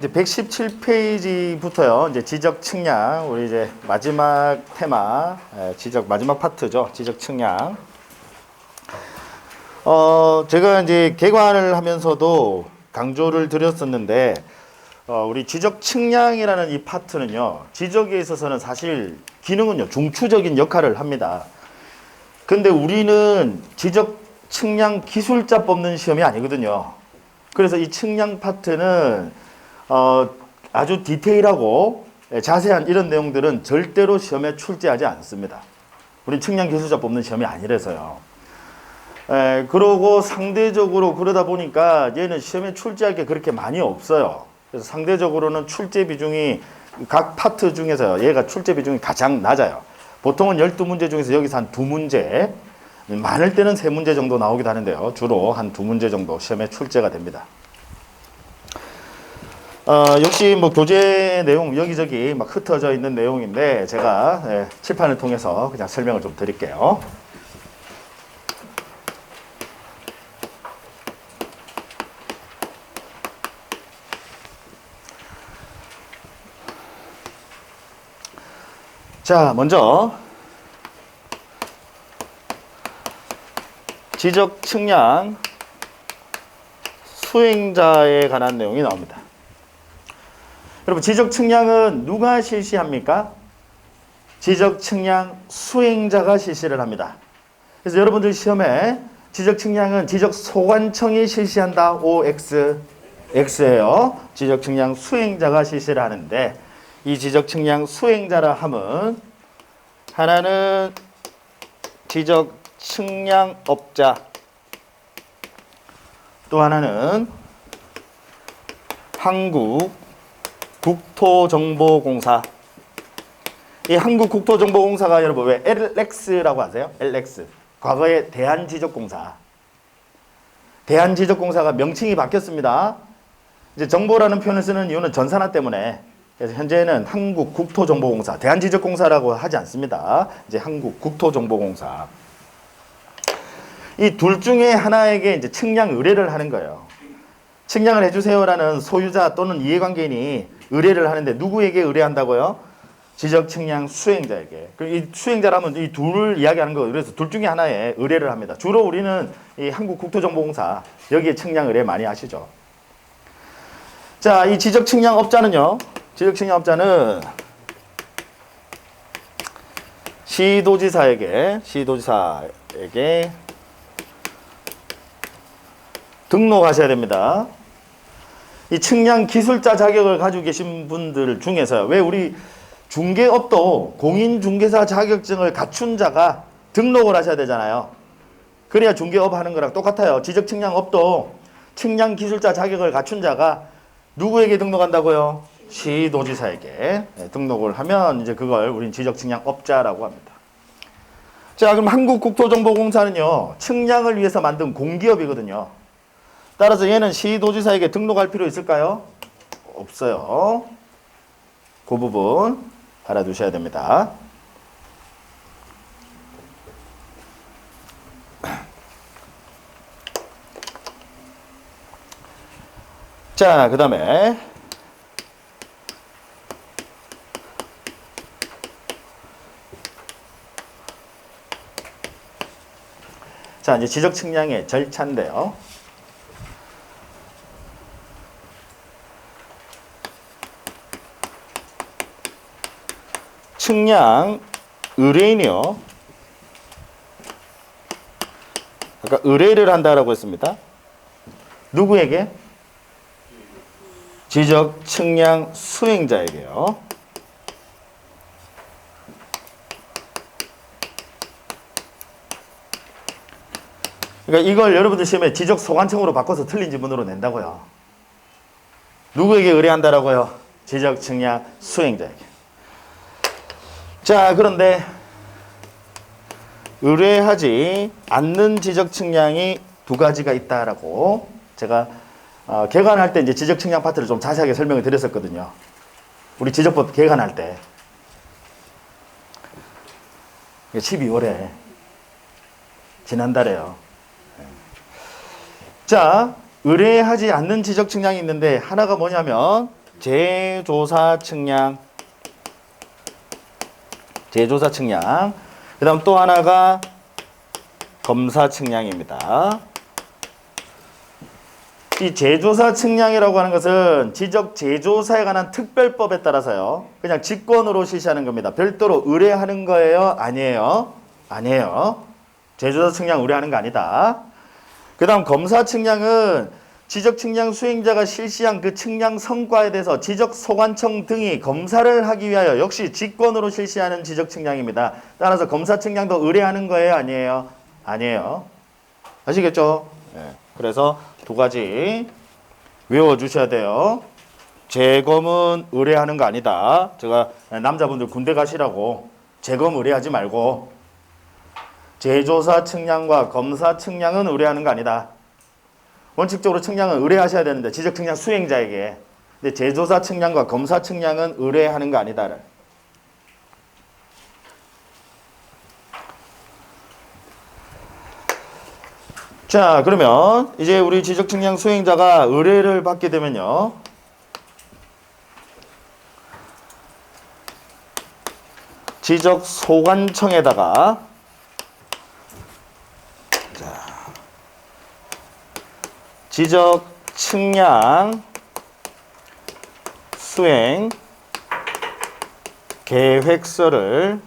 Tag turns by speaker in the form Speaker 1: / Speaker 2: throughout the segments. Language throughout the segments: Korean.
Speaker 1: 이제 117페이지부터요. 이제 지적 측량, 우리 이제 마지막 테마, 지적 마지막 파트죠. 지적 측량. 제가 이제 개관을 하면서도 강조를 드렸었는데, 우리 지적 측량이라는 이 파트는요, 지적에 있어서는 사실 기능은요, 중추적인 역할을 합니다. 근데 우리는 지적 측량 기술자 뽑는 시험이 아니거든요. 그래서 이 측량 파트는 아주 디테일하고 자세한 이런 내용들은 절대로 시험에 출제하지 않습니다. 우린 측량 기술자 뽑는 시험이 아니라서요. 그러고 상대적으로 그러다 보니까 얘는 시험에 출제할 게 그렇게 많이 없어요. 그래서 상대적으로는 출제 비중이 각 파트 중에서 얘가 출제 비중이 가장 낮아요. 보통은 12문제 중에서 여기서 한 2문제, 많을 때는 3문제 정도 나오기도 하는데요. 주로 한 2문제 정도 시험에 출제가 됩니다. 역시 뭐 교재 내용 여기저기 막 흩어져 있는 내용인데 제가 칠판을 통해서 그냥 설명을 좀 드릴게요. 자, 먼저 지적 측량 수행자에 관한 내용이 나옵니다. 여러분, 지적 측량은 누가 실시합니까? 지적 측량 수행자가 실시를 합니다. 그래서 여러분들 시험에 지적 측량은 지적 소관청이 실시한다. OX, X예요. 지적 측량 수행자가 실시를 하는데 이 지적 측량 수행자라 함은 하나는 지적 측량업자, 또 하나는 한국국토정보공사. 이 한국국토정보공사가 여러분 왜 LX라고 하세요? LX. 과거에 대한지적공사. 대한지적공사가 명칭이 바뀌었습니다. 이제 정보라는 표현을 쓰는 이유는 전산화 때문에. 그래서 현재는 한국국토정보공사, 대한지적공사라고 하지 않습니다. 이제 한국국토정보공사. 이 둘 중에 하나에게 이제 측량 의뢰를 하는 거예요. 측량을 해주세요라는 소유자 또는 이해관계인이 의뢰를 하는데 누구에게 의뢰한다고요? 지적 측량 수행자에게. 이 수행자라면 이 둘을 이야기하는 거예요. 그래서 둘 중에 하나에 의뢰를 합니다. 주로 우리는 이 한국국토정보공사 여기에 측량 의뢰 많이 하시죠. 자, 이 지적 측량업자는요. 지적 측량업자는 시도지사에게 등록하셔야 됩니다. 이 측량 기술자 자격을 가지고 계신 분들 중에서 왜 우리 중개업도 공인중개사 자격증을 갖춘 자가 등록을 하셔야 되잖아요. 그래야 중개업 하는 거랑 똑같아요. 지적 측량업도 측량 기술자 자격을 갖춘 자가 누구에게 등록한다고요? 시도지사에게 등록을 하면 이제 그걸 우린 지적 측량업자라고 합니다. 자, 그럼 한국국토정보공사는요, 측량을 위해서 만든 공기업이거든요. 따라서 얘는 시도지사에게 등록할 필요 있을까요? 없어요. 그 부분 알아두셔야 됩니다. 자, 그 다음에 자, 이제 지적 측량의 절차인데요. 측량 의뢰인이요. 아까 의뢰를 한다라고 했습니다. 누구에게? 지적 측량 수행자에게요. 그러니까 이걸 여러분들 시험에 지적 소관청으로 바꿔서 틀린 지문으로 낸다고요. 누구에게 의뢰한다라고요? 지적 측량 수행자에게. 자, 그런데 의뢰하지 않는 지적 측량이 두 가지가 있다라고 제가 개관할 때 이제 지적 측량 파트를 좀 자세하게 설명을 드렸었거든요. 우리 지적법 개관할 때 12월에 지난달에요. 자, 의뢰하지 않는 지적 측량이 있는데 하나가 뭐냐면 제조사 측량. 제조사 측량. 그 다음 또 하나가 검사 측량입니다. 이 제조사 측량이라고 하는 것은 지적 제조사에 관한 특별법에 따라서요. 그냥 직권으로 실시하는 겁니다. 별도로 의뢰하는 거예요? 아니에요? 아니에요. 제조사 측량 의뢰하는 거 아니다. 그 다음 검사 측량은 지적 측량 수행자가 실시한 그 측량 성과에 대해서 지적 소관청 등이 검사를 하기 위하여 역시 직권으로 실시하는 지적 측량입니다. 따라서 검사 측량도 의뢰하는 거예요? 아니에요? 아니에요. 아시겠죠? 네. 그래서 두 가지 외워주셔야 돼요. 재검은 의뢰하는 거 아니다. 제가 남자분들 군대 가시라고 재검 의뢰하지 말고 제조사 측량과 검사 측량은 의뢰하는 거 아니다. 원칙적으로 측량은 의뢰하셔야 되는데 지적 측량 수행자에게. 근데 제조사 측량과 검사 측량은 의뢰하는 거 아니다. 자, 그러면 이제 우리 지적 측량 수행자가 의뢰를 받게 되면요. 지적 소관청에다가 지적 측량 수행 계획서를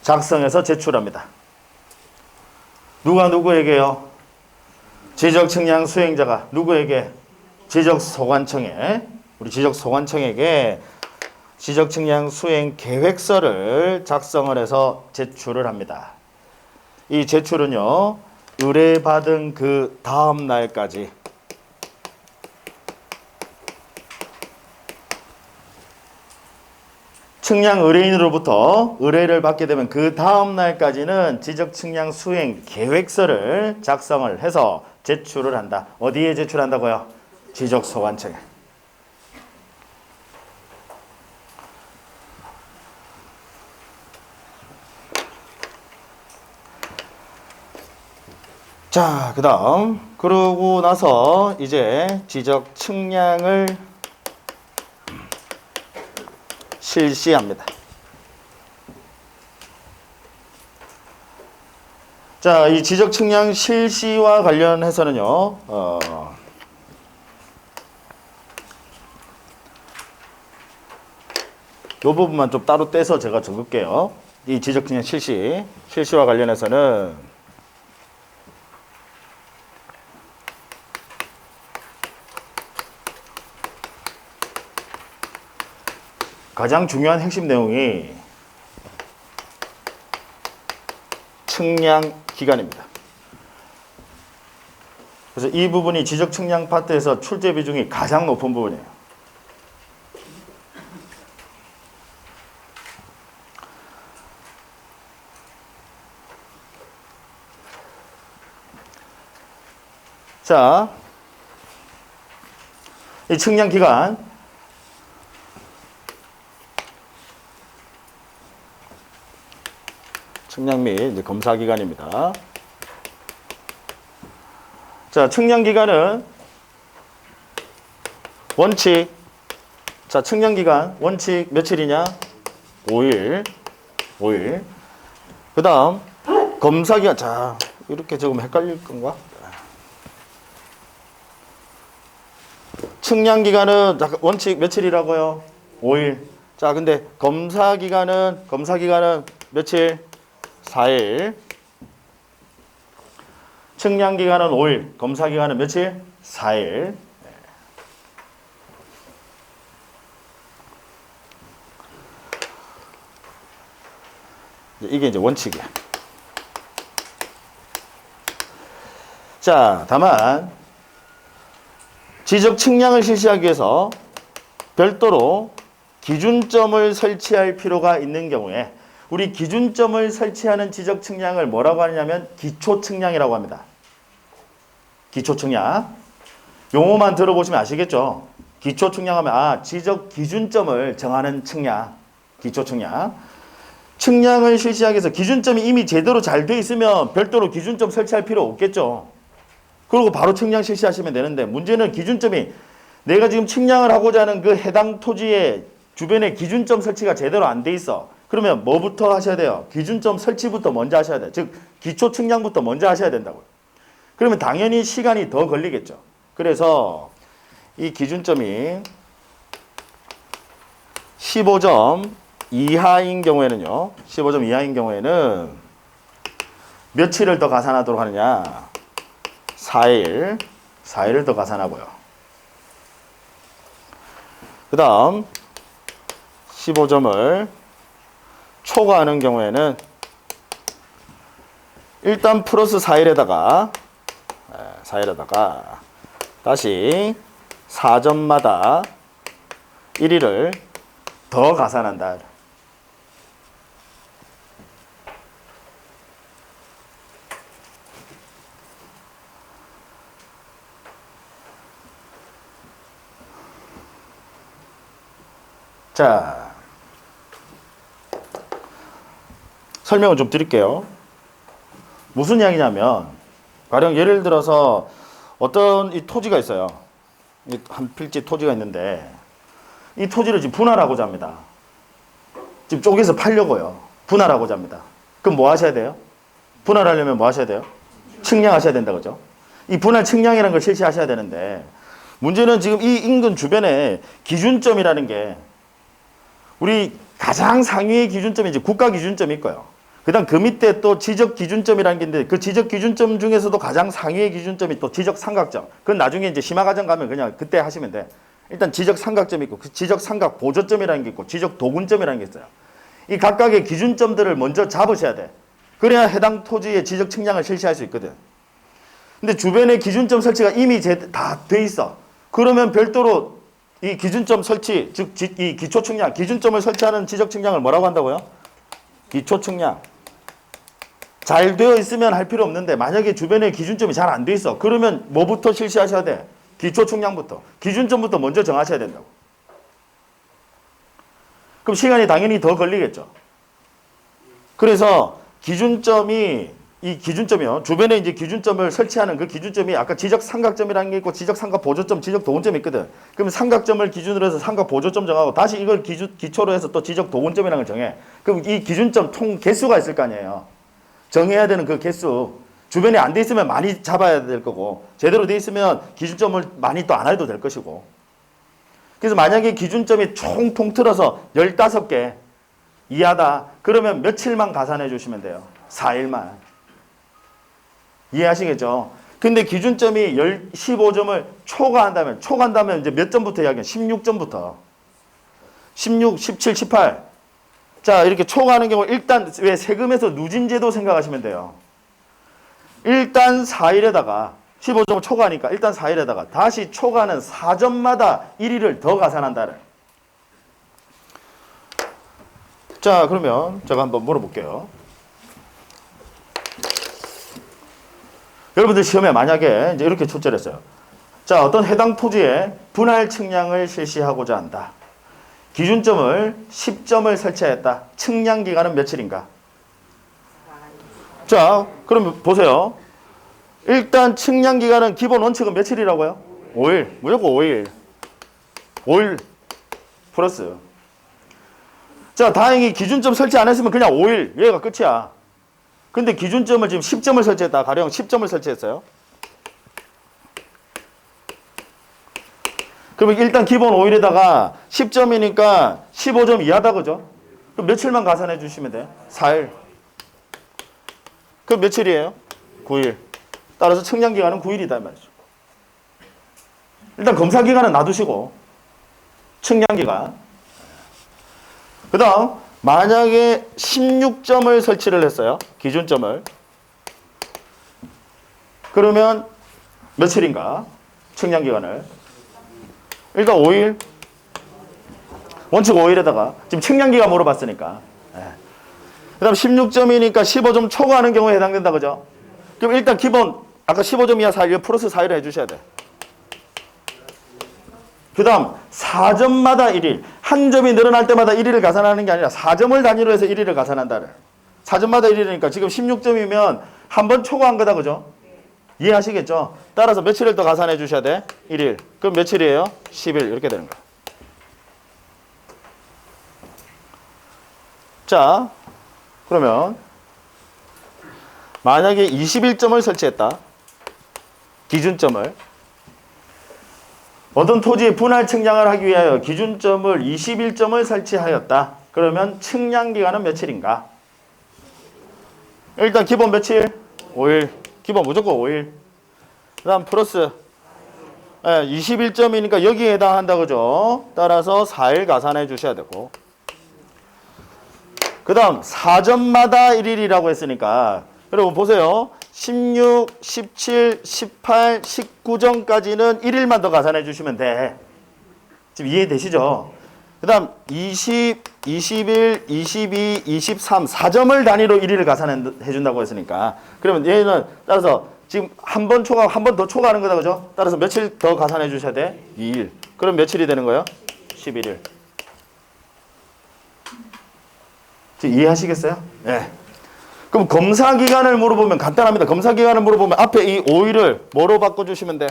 Speaker 1: 작성해서 제출합니다. 누가 누구에게요? 지적 측량 수행자가 누구에게? 지적 소관청에, 우리 지적 소관청에게 지적 측량 수행 계획서를 작성을 해서 제출을 합니다. 이 제출은요, 의뢰받은 그 다음 날까지 측량 의뢰인으로부터 의뢰를 받게 되면 그 다음 날까지는 지적 측량 수행 계획서를 작성을 해서 제출을 한다. 어디에 제출한다고요? 지적 소관청에. 자, 그 다음 그러고 나서 이제 지적 측량을 실시합니다. 자, 이 지적 측량 실시와 관련해서는요, 이 부분만 좀 따로 떼서 제가 적을게요. 이 지적 측량 실시와 관련해서는 가장 중요한 핵심 내용이 측량 기간입니다. 그래서 이 부분이 지적 측량 파트에서 출제 비중이 가장 높은 부분이에요. 자, 이 측량 기간 측량 및 검사 기간입니다. 자, 측량 기간은 원칙. 자, 측량 기간 원칙 며칠이냐? 5일. 그 다음 검사 기간. 자, 이렇게 적으면 헷갈릴 건가? 측량 기간은 원칙 며칠이라고요? 5일. 자, 근데 검사 기간은 며칠? 4일. 측량 기간은 5일. 검사 기간은 며칠? 4일. 이게 이제 원칙이야. 자, 다만 지적 측량을 실시하기 위해서 별도로 기준점을 설치할 필요가 있는 경우에 우리 기준점을 설치하는 지적 측량을 뭐라고 하냐면 기초 측량이라고 합니다. 기초 측량. 용어만 들어보시면 아시겠죠? 기초 측량하면 지적 기준점을 정하는 측량. 기초 측량. 측량을 실시하기 위해서 기준점이 이미 제대로 잘 돼 있으면 별도로 기준점 설치할 필요 없겠죠. 그리고 바로 측량 실시하시면 되는데 문제는 기준점이 내가 지금 측량을 하고자 하는 그 해당 토지의 주변에 기준점 설치가 제대로 안 돼 있어. 그러면 뭐부터 하셔야 돼요? 기준점 설치부터 먼저 하셔야 돼요. 즉 기초 측량부터 먼저 하셔야 된다고요. 그러면 당연히 시간이 더 걸리겠죠. 그래서 이 기준점이 15점 이하인 경우에는요. 15점 이하인 경우에는 며칠을 더 가산하도록 하느냐? 4일을 더 가산하고요. 그 다음 15점을 초과하는 경우에는 일단 플러스 4일에다가 다시 4점마다 1일을 더 가산한다. 자, 설명을 좀 드릴게요. 무슨 이야기냐면 가령 예를 들어서 어떤 이 토지가 있어요. 한 필지 토지가 있는데 이 토지를 지금 분할하고자 합니다. 지금 쪼개서 팔려고요. 분할하고자 합니다. 그럼 뭐 하셔야 돼요? 분할하려면 뭐 하셔야 돼요? 측량하셔야 된다 그죠? 이 분할 측량이라는 걸 실시하셔야 되는데 문제는 지금 이 인근 주변에 기준점이라는 게 우리 가장 상위의 기준점이 이제 국가 기준점이 있고요. 그다음 그 밑에 또 지적 기준점이라는 게 있는데 그 지적 기준점 중에서도 가장 상위의 기준점이 또 지적 삼각점. 그건 나중에 이제 심화 과정 가면 그냥 그때 하시면 돼. 일단 지적 삼각점이 있고 그 지적 삼각 보조점이라는 게 있고 지적 도근점이라는 게 있어요. 이 각각의 기준점들을 먼저 잡으셔야 돼. 그래야 해당 토지의 지적 측량을 실시할 수 있거든. 근데 주변에 기준점 설치가 이미 다 돼 있어. 그러면 별도로 이 기준점 설치, 즉 이 기초 측량, 기준점을 설치하는 지적 측량을 뭐라고 한다고요? 기초 측량. 잘 되어 있으면 할 필요 없는데 만약에 주변에 기준점이 잘 안 돼 있어. 그러면 뭐부터 실시하셔야 돼? 기초 측량부터. 기준점부터 먼저 정하셔야 된다고. 그럼 시간이 당연히 더 걸리겠죠. 그래서 이 기준점이요. 주변에 이제 기준점을 설치하는 그 기준점이 아까 지적 삼각점이라는 게 있고 지적 삼각 보조점, 지적 도근점이 있거든. 그럼 삼각점을 기준으로 해서 삼각 보조점 정하고 다시 이걸 기초로 해서 또 지적 도근점이라는 걸 정해. 그럼 이 기준점 총 개수가 있을 거 아니에요. 정해야 되는 그 개수. 주변에 안 돼 있으면 많이 잡아야 될 거고 제대로 돼 있으면 기준점을 많이 또 안 해도 될 것이고. 그래서 만약에 기준점이 총 통틀어서 15개 이하다. 그러면 며칠만 가산해 주시면 돼요. 4일만. 이해하시겠죠? 근데 기준점이 15점을 초과한다면 이제 몇 점부터 이야기해요? 16점부터. 16, 17, 18. 자, 이렇게 초과하는 경우 일단 왜 세금에서 누진제도 생각하시면 돼요. 일단 4일에다가 15점을 초과하니까 일단 4일에다가 다시 초과하는 4점마다 1일을 더 가산한다는. 자, 그러면 제가 한번 물어볼게요. 여러분들 시험에 만약에 이제 이렇게 출제를 했어요. 자, 어떤 해당 토지에 분할 측량을 실시하고자 한다. 기준점을 10점을 설치하였다. 측량 기간은 며칠인가? 자, 그럼 보세요. 일단 측량 기간은 기본 원칙은 며칠이라고요? 5일. 무조건 5일. 5일 플러스. 자, 다행히 기준점 설치 안 했으면 그냥 5일. 얘가 끝이야. 근데 기준점을 지금 10점을 설치했다. 가령 10점을 설치했어요. 그러면 일단 기본 5일에다가 10점이니까 15점 이하다. 그죠? 그럼 며칠만 가산해 주시면 돼. 4일. 그럼 며칠이에요? 9일. 따라서 측량기간은 9일이다. 말이죠. 일단 검사기간은 놔두시고 측량기간. 그 다음 만약에 16점을 설치를 했어요. 기준점을. 그러면 며칠인가? 측량기간을. 일단 5일. 원칙 5일에다가 지금 측량기간 물어봤으니까. 그 다음 16점이니까 15점 초과하는 경우에 해당된다. 그죠? 그럼 일단 기본 아까 15점 이하 4일 플러스 4일을 해주셔야 돼. 그 다음 4점마다 1일. 한 점이 늘어날 때마다 1일을 가산하는 게 아니라 4점을 단위로 해서 1일을 가산한다를. 4점마다 1일이니까 지금 16점이면 한 번 초과한 거다. 그죠? 이해하시겠죠? 따라서 며칠을 더 가산해 주셔야 돼? 1일. 그럼 며칠이에요? 10일. 이렇게 되는 거야. 자, 그러면 만약에 21점을 설치했다. 기준점을. 어떤 토지의 분할 측량을 하기 위하여 기준점을 21점을 설치하였다. 그러면 측량기간은 며칠인가? 일단 기본 며칠? 5일. 기본 무조건 5일. 그 다음 플러스 21점이니까 여기에 해당한다 그죠? 따라서 4일 가산해 주셔야 되고, 그 다음 4점마다 1일이라고 했으니까 여러분 보세요. 16, 17, 18, 19점까지는 1일만 더 가산해 주시면 돼. 지금 이해되시죠? 그 다음 20, 21, 22, 23, 4점을 단위로 1일을 가산해 준다고 했으니까, 그러면 얘는 따라서 지금 한 번 초과, 한 번 더 초과하는 거다 그죠? 따라서 며칠 더 가산해 주셔야 돼? 2일. 그럼 며칠이 되는 거예요? 11일. 지금 이해하시겠어요? 네. 그럼 검사 기간을 물어보면 간단합니다. 검사 기간을 물어보면 앞에 이 5일을 뭐로 바꿔주시면 돼?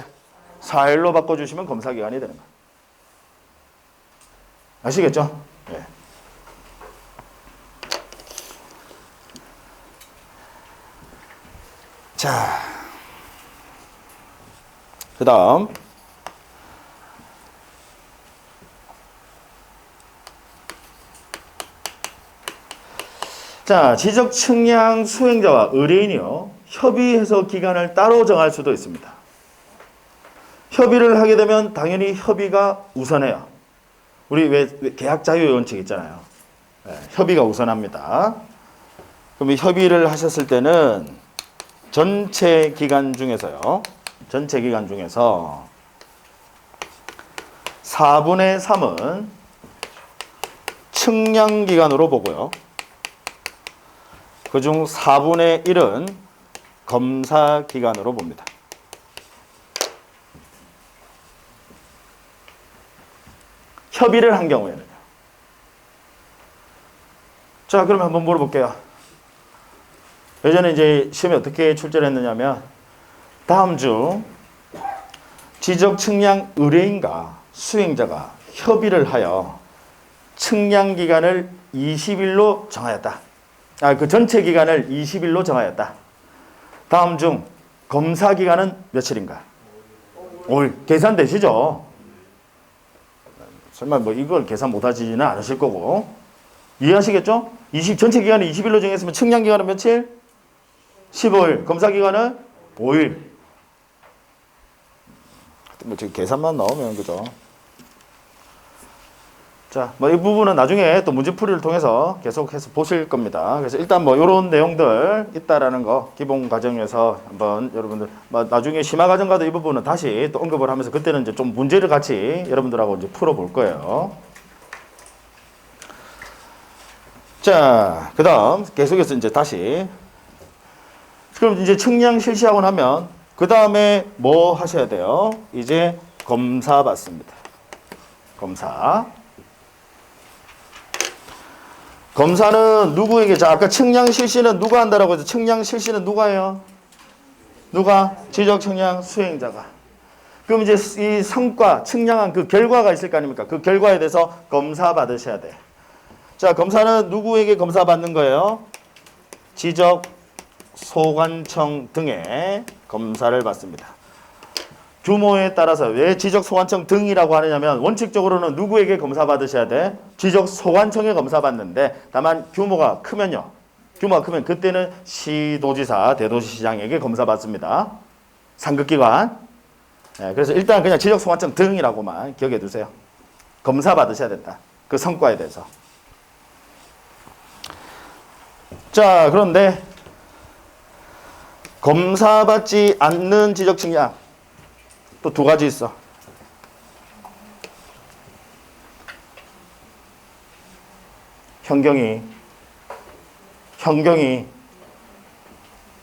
Speaker 1: 4일로 바꿔주시면 검사 기간이 되는 거예요. 아시겠죠? 네. 자, 그 다음 자, 지적 측량 수행자와 의뢰인이요, 협의해서 기간을 따로 정할 수도 있습니다. 협의를 하게 되면 당연히 협의가 우선해요. 우리 왜 계약 자유 원칙 있잖아요. 네, 협의가 우선합니다. 그럼 이 협의를 하셨을 때는 전체 기간 중에서요, 전체 기간 중에서 4분의 3은 측량 기간으로 보고요, 그중 4분의 1은 검사 기간으로 봅니다. 협의를 한 경우에는요. 자, 그러면 한번 물어볼게요. 예전에 이제 시험에 어떻게 출제를 했느냐면, 다음 중 지적 측량 의뢰인과 수행자가 협의를 하여 측량 기간을 20일로 정하였다. 그 전체 기간을 20일로 정하였다. 다음 중 검사 기간은 며칠인가? 5일. 계산되시죠? 설마 뭐 이걸 계산 못하지는 않으실 거고. 이해하시겠죠? 전체 기간을 20일로 정했으면 측량 기간은 며칠? 15일. 검사 기간은 5일. 뭐 지금 계산만 나오면 그죠? 자, 뭐 이 부분은 나중에 또 문제풀이를 통해서 계속해서 보실 겁니다. 그래서 일단 뭐 이런 내용들 있다라는 거 기본 과정에서 한번 여러분들 뭐 나중에 심화 과정 가도 이 부분은 다시 또 언급을 하면서 그때는 이제 좀 문제를 같이 여러분들하고 이제 풀어볼 거예요. 자, 그다음 계속해서 이제 다시, 그럼 이제 측량 실시하고 나면 그 다음에 뭐 하셔야 돼요? 이제 검사 받습니다. 검사. 검사는 누구에게? 자, 아까 측량 실시는 누가 한다라고 해서 측량 실시는 누가 해요? 누가? 지적 측량 수행자가. 그럼 이제 이 성과, 측량한 그 결과가 있을 거 아닙니까? 그 결과에 대해서 검사 받으셔야 돼. 자, 검사는 누구에게 검사 받는 거예요? 지적 소관청 등의 검사를 받습니다. 규모에 따라서 왜 지적 소관청 등이라고 하느냐면, 원칙적으로는 누구에게 검사 받으셔야 돼? 지적 소관청에 검사 받는데, 다만 규모가 크면요, 규모가 크면 그때는 시도지사, 대도시장에게 검사 받습니다. 상급기관. 네, 그래서 일단 그냥 지적 소관청 등이라고만 기억해 두세요. 검사 받으셔야 된다. 그 성과에 대해서. 자, 그런데 검사받지 않는 지적 측량 또 두 가지 있어. 현경이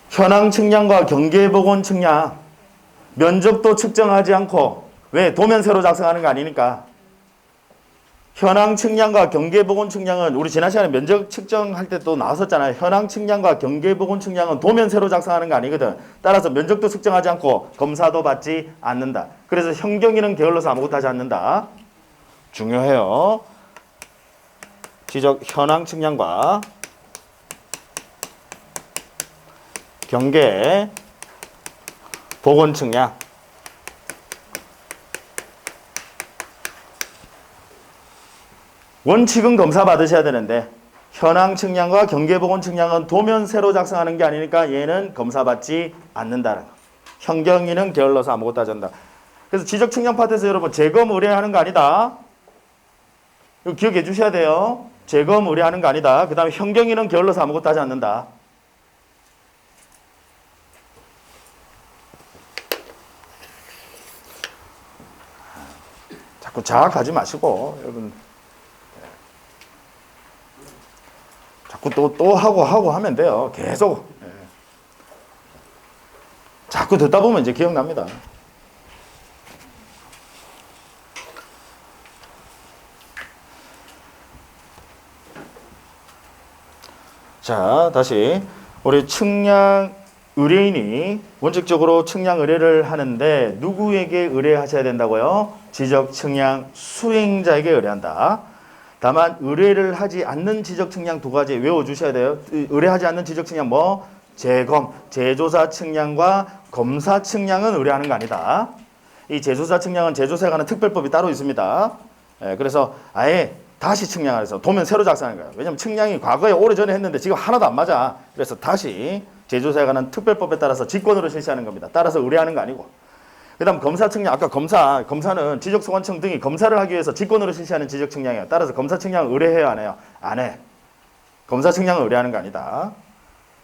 Speaker 1: 현황 측량과 경계복원 측량, 면적도 측정하지 않고, 왜? 도면세로 작성하는 거 아니니까 현황 측량과 경계보건 측량은 우리 지난 시간에 면적 측정할 때 또 나왔었잖아요. 현황 측량과 경계보건 측량은 도면 세로 작성하는 거 아니거든. 따라서 면적도 측정하지 않고 검사도 받지 않는다. 그래서 현경이는 게을러서 아무것도 하지 않는다. 중요해요. 지적 현황 측량과 경계 보건 측량. 원칙은 검사 받으셔야 되는데 현황 측량과 경계 보건 측량은 도면 세로 작성하는 게 아니니까 얘는 검사 받지 않는다는 거. 현경이는 게을러서 아무것도 하지 않는다. 그래서 지적 측량 파트에서 여러분 재검 의뢰하는 거 아니다. 이거 기억해 주셔야 돼요. 재검 의뢰하는 거 아니다. 그 다음에 현경이는 게을러서 아무것도 하지 않는다. 자꾸 자학하지 마시고 여러분 자꾸 또 하고 하면 돼요. 계속 자꾸 듣다 보면 이제 기억납니다. 자, 다시 우리 측량 의뢰인이 원칙적으로 측량 의뢰를 하는데 누구에게 의뢰하셔야 된다고요? 지적 측량 수행자에게 의뢰한다. 다만 의뢰를 하지 않는 지적 측량 두 가지 외워주셔야 돼요. 의뢰하지 않는 지적 측량 뭐? 재검, 제조사 측량과 검사 측량은 의뢰하는 거 아니다. 이 제조사 측량은 제조사에 관한 특별법이 따로 있습니다. 그래서 아예 다시 측량을 해서 도면 새로 작성하는 거예요. 왜냐하면 측량이 과거에 오래전에 했는데 지금 하나도 안 맞아. 그래서 다시 제조사에 관한 특별법에 따라서 직권으로 실시하는 겁니다. 따라서 의뢰하는 거 아니고. 그 다음 검사 측량, 아까 검사는 지적소관청 등이 검사를 하기 위해서 직권으로 실시하는 지적 측량이에요. 따라서 검사 측량을 의뢰해요, 안 해요? 안 해. 검사 측량을 의뢰하는 거 아니다.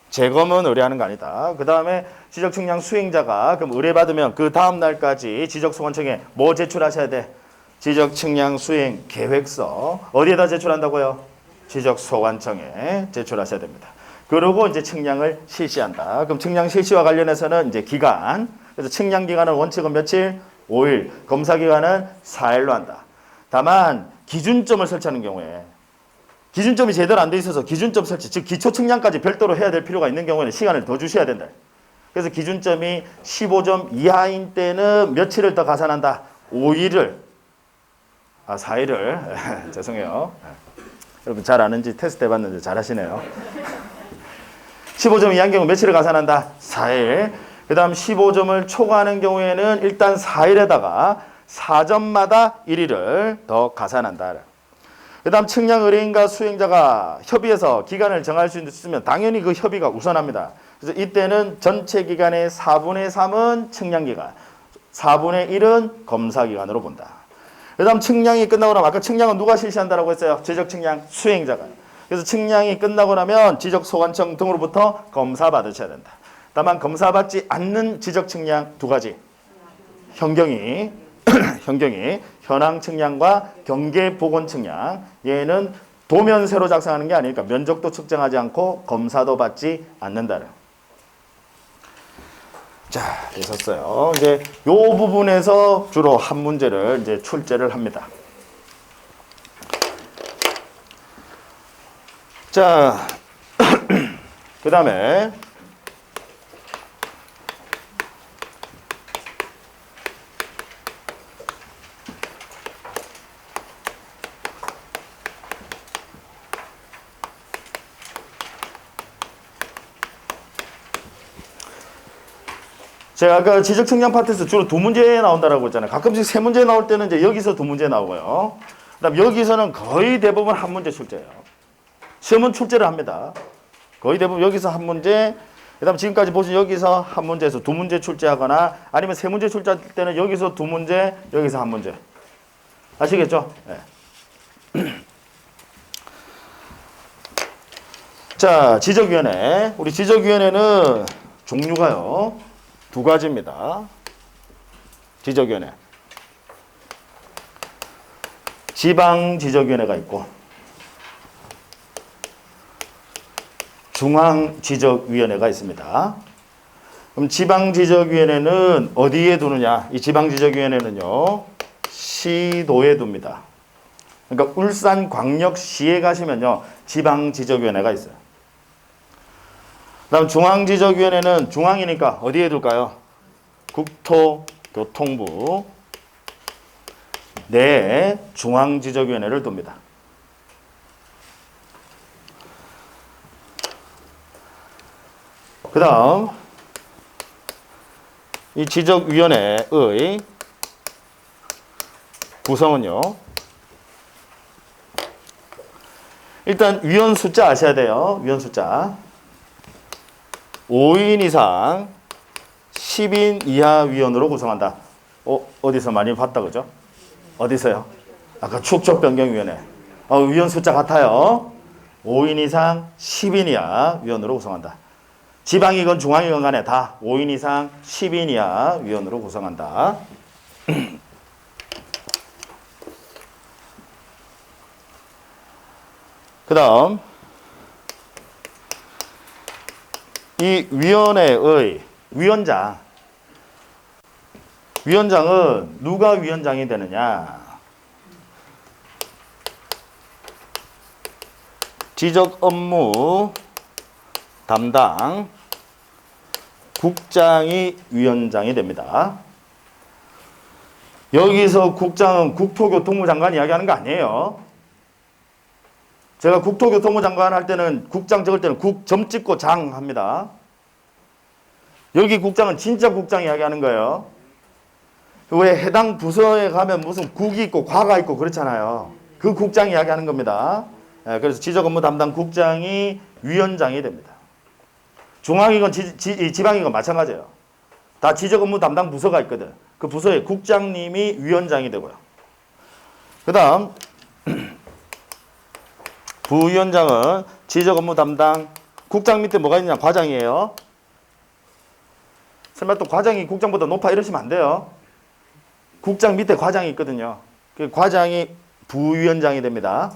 Speaker 1: 재검은 의뢰하는 거 아니다. 그 다음에 지적 측량 수행자가 그럼 의뢰받으면 그 다음 날까지 지적소관청에 뭐 제출하셔야 돼? 지적 측량 수행 계획서. 어디에다 제출한다고요? 지적소관청에 제출하셔야 됩니다. 그리고 이제 측량을 실시한다. 그럼 측량 실시와 관련해서는 이제 기간. 그래서 측량 기간은 원칙은 며칠? 5일. 검사 기간은 4일로 한다. 다만 기준점을 설치하는 경우에 기준점이 제대로 안 돼 있어서 기준점 설치, 즉 기초 측량까지 별도로 해야 될 필요가 있는 경우에는 시간을 더 주셔야 된다. 그래서 기준점이 15점 이하인 때는 며칠을 더 가산한다? 4일을. 죄송해요. 여러분 잘 아는지 테스트 해봤는데 잘 하시네요. 15점 이하인 경우 며칠을 가산한다? 4일. 그 다음 15점을 초과하는 경우에는 일단 4일에다가 4점마다 1일을 더 가산한다. 그 다음 측량 의뢰인과 수행자가 협의해서 기간을 정할 수 있으면 당연히 그 협의가 우선합니다. 그래서 이때는 전체 기간의 4분의 3은 측량기간, 4분의 1은 검사기간으로 본다. 그 다음 측량이 끝나고 나면 아까 측량은 누가 실시한다고 했어요? 지적 측량 수행자가. 그래서 측량이 끝나고 나면 지적소관청 등으로부터 검사 받으셔야 된다. 다만 검사 받지 않는 지적 측량 두 가지. 현경이 현황 측량과 경계 보건 측량. 얘는 도면 세로 작성하는 게 아니니까 면적도 측정하지 않고 검사도 받지 않는다는. 자, 있었어요. 이제 요 부분에서 주로 한 문제를 이제 출제를 합니다. 자, 그 다음에 제가 아까 지적 측량 파트에서 주로 두 문제 나온다라고 했잖아요. 가끔씩 세 문제 나올 때는 이제 여기서 두 문제 나오고요. 그다음 여기서는 거의 대부분 한 문제 출제예요. 시험은 출제를 합니다. 거의 대부분 여기서 한 문제, 그다음 지금까지 보신 여기서 한 문제에서 두 문제 출제하거나 아니면 세 문제 출제할 때는 여기서 두 문제, 여기서 한 문제. 아시겠죠? 네. 자, 지적위원회. 우리 지적위원회는 종류가요. 두 가지입니다. 지적위원회. 지방지적위원회가 있고 중앙지적위원회가 있습니다. 그럼 지방지적위원회는 어디에 두느냐? 이 지방지적위원회는요. 시도에 둡니다. 그러니까 울산광역시에 가시면요. 지방지적위원회가 있어요. 그다음 중앙지적위원회는 중앙이니까 어디에 둘까요? 국토교통부 내에 중앙지적위원회를 둡니다. 그 다음 이 지적위원회의 구성은요. 일단 위원 숫자 아셔야 돼요. 위원 숫자 5인 이상 10인 이하 위원으로 구성한다. 어디서 많이 봤다 그죠? 어디서요? 아까 축적변경위원회. 위원 숫자 같아요. 5인 이상 10인 이하 위원으로 구성한다. 지방이건 중앙이건 간에 다 5인 이상 10인 이하 위원으로 구성한다. 그 다음 이 위원회의 위원장은 누가 위원장이 되느냐? 지적 업무 담당 국장이 위원장이 됩니다. 여기서 국장은 국토교통부 장관 이야기하는 거 아니에요. 제가 국토교통부 장관 할 때는 국장 적을 때는 국 점 찍고 장 합니다. 여기 국장은 진짜 국장 이야기하는 거예요. 왜 해당 부서에 가면 무슨 국이 있고 과가 있고 그렇잖아요. 그 국장 이야기하는 겁니다. 그래서 지적 업무 담당 국장이 위원장이 됩니다. 중앙이건 지방이건 마찬가지예요. 다 지적 업무 담당 부서가 있거든. 그 부서의 국장님이 위원장이 되고요. 그 다음 부위원장은 지적 업무 담당 국장 밑에 뭐가 있냐? 과장이에요. 설마 또 과장이 국장보다 높아 이러시면 안 돼요. 국장 밑에 과장이 있거든요. 그 과장이 부위원장이 됩니다.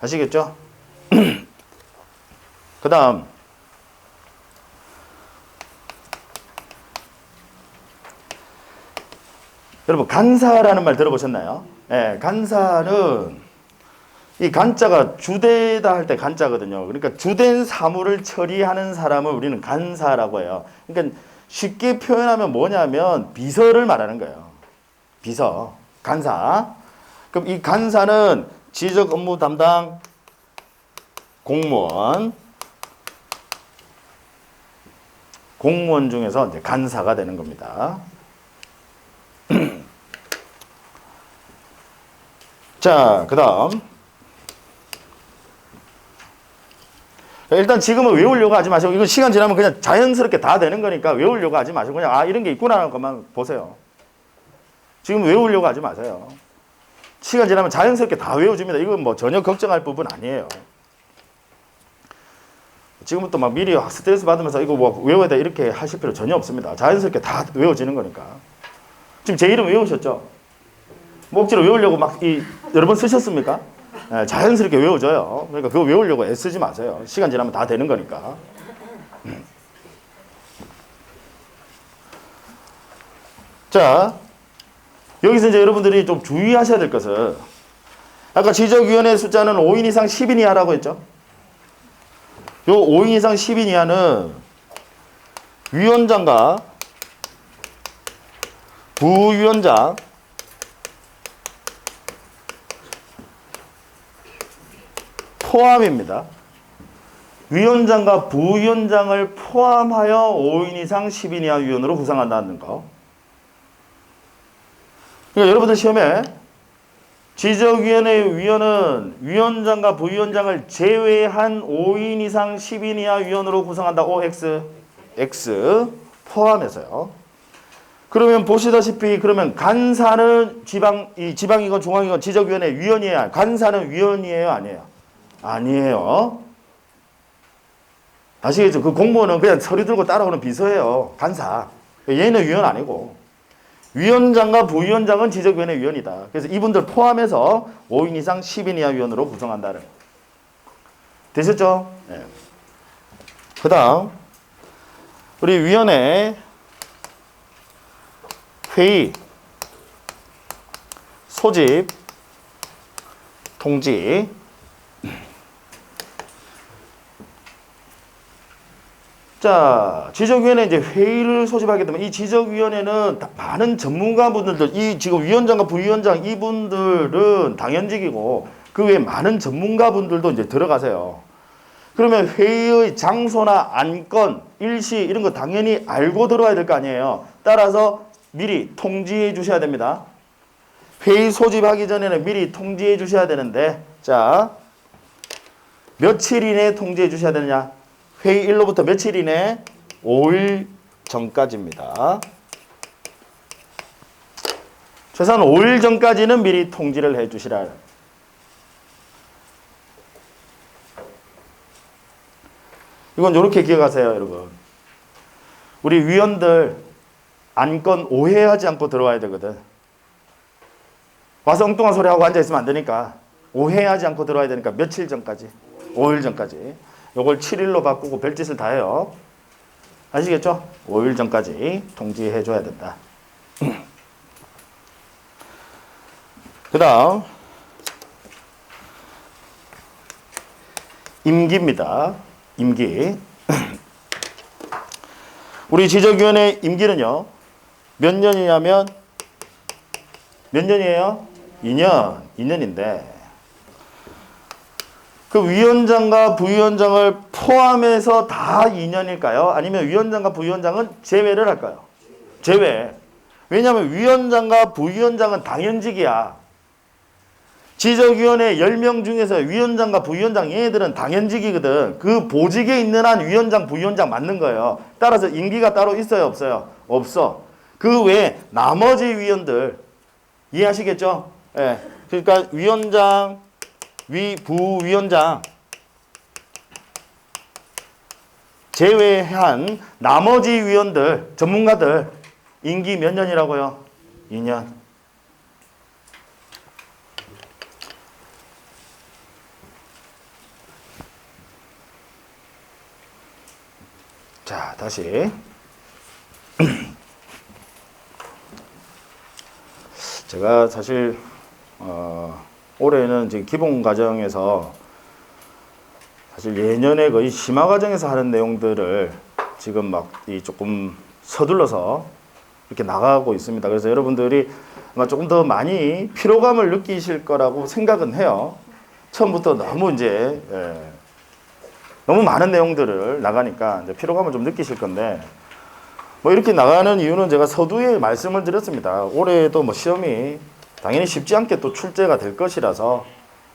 Speaker 1: 아시겠죠? 그 다음 여러분 간사라는 말 들어보셨나요? 네, 간사는 이 간자가 주되다 할 때 간자거든요. 그러니까 주된 사물을 처리하는 사람을 우리는 간사라고 해요. 그러니까 쉽게 표현하면 뭐냐면 비서를 말하는 거예요. 비서, 간사. 그럼 이 간사는 지적 업무 담당 공무원 중에서 이제 간사가 되는 겁니다. 자, 그 다음. 일단 지금은 외우려고 하지 마시고, 이건 시간 지나면 그냥 자연스럽게 다 되는 거니까 외우려고 하지 마시고, 그냥, 이런 게 있구나라는 것만 보세요. 지금 외우려고 하지 마세요. 시간 지나면 자연스럽게 다 외워집니다. 이건 뭐 전혀 걱정할 부분 아니에요. 지금부터 막 미리 스트레스 받으면서 이거 뭐 외워야 돼 이렇게 하실 필요 전혀 없습니다. 자연스럽게 다 외워지는 거니까. 지금 제 이름 외우셨죠? 뭐 억지로 외우려고 막 여러 번 쓰셨습니까? 네, 자연스럽게 외워져요. 그러니까 그거 외우려고 애쓰지 마세요. 시간 지나면 다 되는 거니까. 자, 여기서 이제 여러분들이 좀 주의하셔야 될 것은 아까 지적위원회 숫자는 5인 이상 10인 이하라고 했죠? 요 5인 이상 10인 이하는 위원장과 부위원장 포함입니다. 위원장과 부위원장을 포함하여 5인 이상 10인 이하 위원으로 구성한다는 거. 그러니까 여러분들 시험에 지적위원회 위원은 위원장과 부위원장을 제외한 5인 이상 10인 이하 위원으로 구성한다. OX, X 포함해서요. 그러면 보시다시피 그러면 간사는 지방이건 중앙이건 지적위원회 위원이에요. 간사는 위원이에요, 아니에요? 아니에요. 아시겠죠? 그 공무원은 그냥 서류 들고 따라오는 비서예요. 간사. 얘는 위원 아니고. 위원장과 부위원장은 지적위원회 위원이다. 그래서 이분들 포함해서 5인 이상 10인 이하 위원으로 구성한다는. 되셨죠? 네. 그 다음 우리 위원회 회의 소집 통지. 자, 지적위원회 이제 회의를 소집하게 되면 이 지적위원회는 많은 전문가분들, 이 지금 위원장과 부위원장 이분들은 당연직이고 그 외에 많은 전문가분들도 이제 들어가세요. 그러면 회의의 장소나 안건, 일시 이런 거 당연히 알고 들어와야 될 거 아니에요. 따라서 미리 통지해 주셔야 됩니다. 회의 소집하기 전에는 미리 통지해 주셔야 되는데, 자, 며칠 이내에 통지해 주셔야 되느냐? 회의 일로부터 며칠 이내? 5일 전까지입니다. 최소한 5일 전까지는 미리 통지를 해 주시라. 이건 이렇게 기억하세요, 여러분. 우리 위원들 안건 오해하지 않고 들어와야 되거든. 와서 엉뚱한 소리 하고 앉아있으면 안 되니까 오해하지 않고 들어와야 되니까 며칠 전까지? 5일 전까지. 요걸 7일로 바꾸고 별짓을 다 해요. 아시겠죠? 5일 전까지 통지해 줘야 된다. 그 다음 임기입니다. 임기. 우리 지적위원회 임기는요. 몇 년이냐면 몇 년이에요? 2년. 2년인데 그 위원장과 부위원장을 포함해서 다 2년일까요? 아니면 위원장과 부위원장은 제외를 할까요? 제외. 왜냐하면 위원장과 부위원장은 당연직이야. 지적위원회 10명 중에서 위원장과 부위원장 얘네들은 당연직이거든. 그 보직에 있는 한 위원장, 부위원장 맞는 거예요. 따라서 임기가 따로 있어요? 없어요? 없어. 그 외에 나머지 위원들 이해하시겠죠? 예. 그러니까 위원장, 부위원장 제외한 나머지 위원들, 전문가들 임기 몇 년이라고요? 2년. 자, 다시. 제가 사실 올해는 지금 기본 과정에서 사실 예년에 거의 심화 과정에서 하는 내용들을 지금 막 조금 서둘러서 이렇게 나가고 있습니다. 그래서 여러분들이 아마 조금 더 많이 피로감을 느끼실 거라고 생각은 해요. 처음부터 너무 이제 너무 많은 내용들을 나가니까 이제 피로감을 좀 느끼실 건데, 뭐 이렇게 나가는 이유는 제가 서두에 말씀을 드렸습니다. 올해도 뭐 시험이 당연히 쉽지 않게 또 출제가 될 것이라서,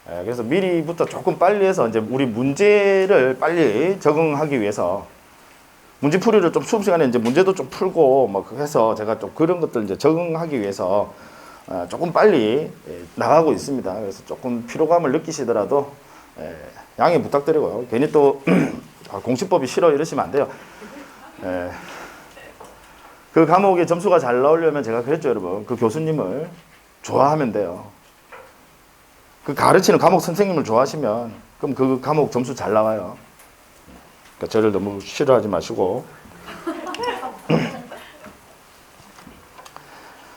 Speaker 1: 그래서 미리부터 조금 빨리 해서 이제 우리 문제를 빨리 적응하기 위해서 문제풀이를 좀 수업 시간에 이제 문제도 좀 풀고 뭐 해서 제가 좀 그런 것들 이제 적응하기 위해서 조금 빨리 나가고 있습니다. 그래서 조금 피로감을 느끼시더라도 양해 부탁드리고요. 괜히 또 공시법이 싫어 이러시면 안 돼요. 그 과목에 점수가 잘 나오려면 제가 그랬죠, 여러분. 그 교수님을 좋아하면 돼요. 그 가르치는 과목 선생님을 좋아하시면 그럼 그 과목 점수 잘 나와요. 그러니까 저를 너무 싫어하지 마시고.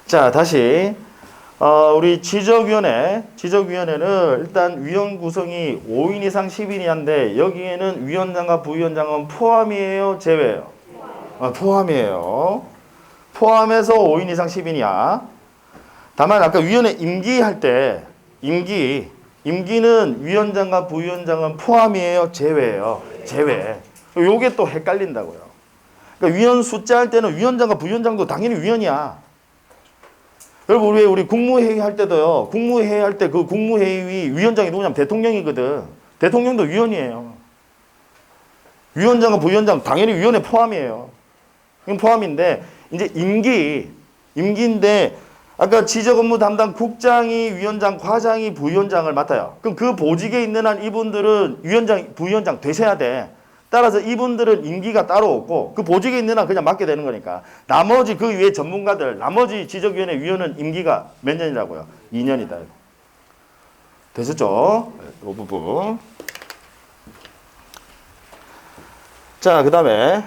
Speaker 1: 자, 다시 우리 지적위원회는 일단 위원 구성이 5인 이상 10인이한데 여기에는 위원장과 부위원장은 포함이에요, 제외예요? 포함이에요. 포함해서 5인 이상 10인이야. 다만 아까 위원회 임기할 때 임기는 위원장과 부위원장은 포함이에요, 제외예요? 제외. 요게 또 헷갈린다고요. 그러니까 위원 숫자 할 때는 위원장과 부위원장도 당연히 위원이야. 여러분 우리 국무회의 할 때도요. 국무회의 할 때 그 국무회의 위원장이 누구냐면 대통령이거든. 대통령도 위원이에요. 위원장과 부위원장 당연히 위원회 포함이에요. 이건 포함인데 이제 임기인데 아까 지적업무 담당 국장이 위원장, 과장이 부위원장을 맡아요. 그럼 그 보직에 있는 한 이분들은 위원장, 부위원장 되셔야 돼. 따라서 이분들은 임기가 따로 없고 그 보직에 있는 한 그냥 맡게 되는 거니까 나머지 그 위에 전문가들, 나머지 지적위원회 위원은 임기가 몇 년이라고요? 2년이다. 되셨죠? 이 부분. 자, 그 다음에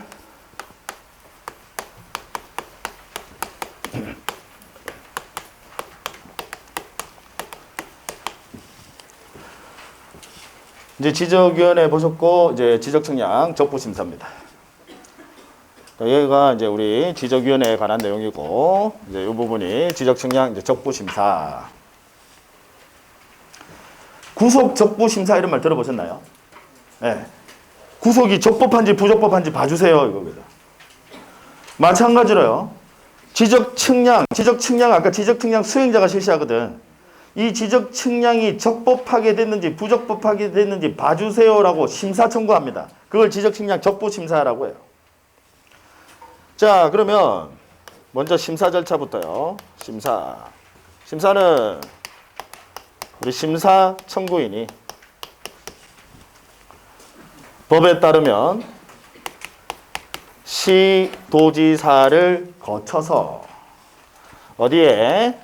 Speaker 1: 이제 지적위원회 보셨고, 이제 지적측량 적부심사입니다. 여기가 이제 우리 지적위원회에 관한 내용이고, 이제 이 부분이 지적측량 이제 적부심사. 구속 적부심사 이런 말 들어보셨나요? 네. 구속이 적법한지 부적법한지 봐주세요, 이겁니다. 마찬가지로요. 지적측량 아까 지적측량 수행자가 실시하거든. 이 지적측량이 적법하게 됐는지 부적법하게 됐는지 봐주세요라고 심사 청구합니다. 그걸 지적측량 적부심사라고 해요. 자, 그러면 먼저 심사 절차부터요. 심사는 우리 심사 청구인이 법에 따르면 시도지사를 거쳐서 어디에?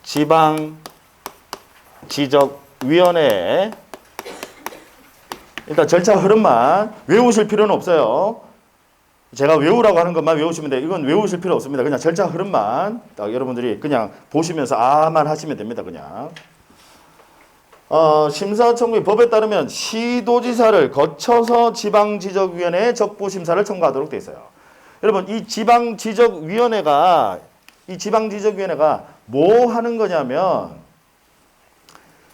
Speaker 1: 지방지적위원회에 일단 절차 흐름만 외우실 필요는 없어요. 제가 외우라고 하는 것만 외우시면 돼요. 이건 외우실 필요 없습니다. 그냥 절차 흐름만 딱 여러분들이 그냥 보시면서 아만 하시면 됩니다. 그냥. 심사 청구인 법에 따르면 시도지사를 거쳐서 지방지적위원회에 적부심사를 청구하도록 되어 있어요. 여러분 이 지방지적위원회가 뭐 하는 거냐면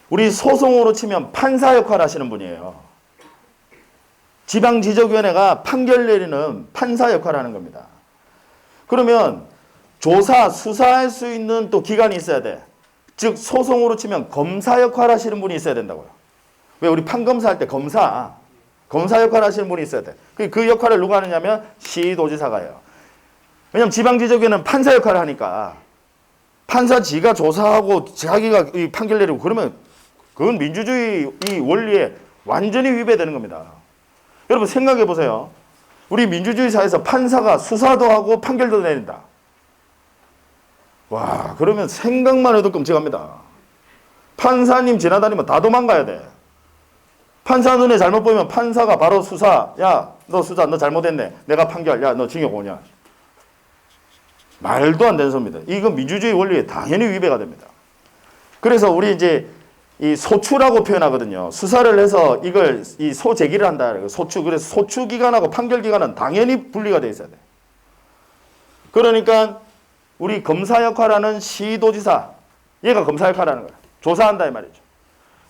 Speaker 1: 우리 소송으로 치면 판사 역할을 하시는 분이에요. 지방지적위원회가 판결 내리는 판사 역할을 하는 겁니다. 그러면 수사할 수 있는 또 기관이 있어야 돼. 즉 소송으로 치면 검사 역할을 하시는 분이 있어야 된다고요. 왜 우리 판검사 할 때 검사 역할을 하시는 분이 있어야 돼. 그 역할을 누가 하느냐면 시도지사가 해요. 왜냐면 지방지적위원회는 판사 역할을 하니까 판사 지가 조사하고 자기가 이 판결 내리고 그러면 그건 민주주의 이 원리에 완전히 위배되는 겁니다. 여러분 생각해 보세요. 우리 민주주의 사회에서 판사가 수사도 하고 판결도 내린다. 와, 그러면 생각만 해도 끔찍합니다. 판사님 지나다니면 다 도망가야 돼. 판사 눈에 잘못 보이면 판사가 바로 수사, 야, 너 잘못했네. 내가 판결, 야, 너 징역 5년. 말도 안 되는 소리입니다. 이건 민주주의 원리에 당연히 위배가 됩니다. 그래서 우리 이제 이 소추라고 표현하거든요. 수사를 해서 이걸 이 소제기를 한다. 소추. 그래서 소추기관하고 판결기관은 당연히 분리가 돼 있어야 돼. 그러니까 우리 검사 역할하는 시도지사, 얘가 검사 역할하는 거야. 조사한다 이 말이죠.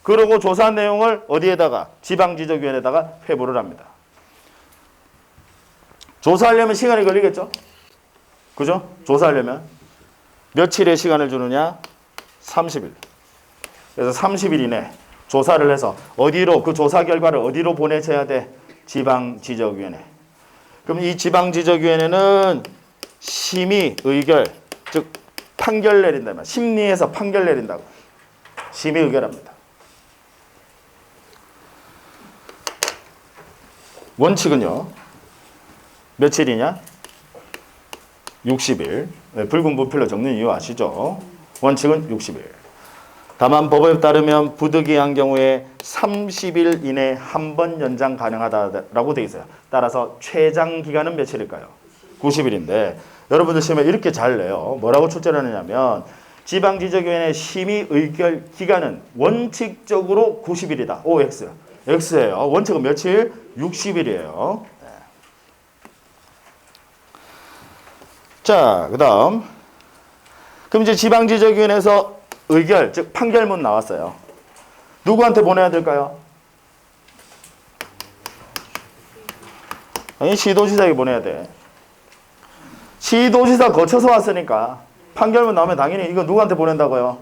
Speaker 1: 그러고 조사한 내용을 어디에다가? 지방지적위원회에다가 회부를 합니다. 조사하려면 시간이 걸리겠죠? 그죠? 조사하려면 며칠의 시간을 주느냐? 30일. 그래서 30일 이내 조사를 해서 어디로 그 조사 결과를 어디로 보내줘야 돼? 지방지적위원회. 그럼 이 지방지적위원회는 심의, 의결, 즉 판결 내린다 말. 심리에서 판결 내린다고. 심의 의결합니다. 원칙은요. 며칠이냐? 60일. 불분부필로 적는 이유 아시죠? 원칙은 60일. 다만 법에 따르면 부득이한 경우에 30일 이내 한 번 연장 가능하다라고 되어 있어요. 따라서 최장 기간은 며칠일까요? 90일인데 여러분들 시험에 이렇게 잘 내요. 뭐라고 출제를 하느냐면 지방지적위원회 심의 의결 기간은 원칙적으로 90일이다. OX. X예요. 원칙은 며칠? 60일이에요. 자, 그 다음. 그럼 이제 지방지적위원회에서 의결, 즉 판결문 나왔어요. 누구한테 보내야 될까요? 아니, 시도지사에게 보내야 돼. 시도지사 거쳐서 왔으니까 판결문 나오면 당연히 이거 누구한테 보낸다고요?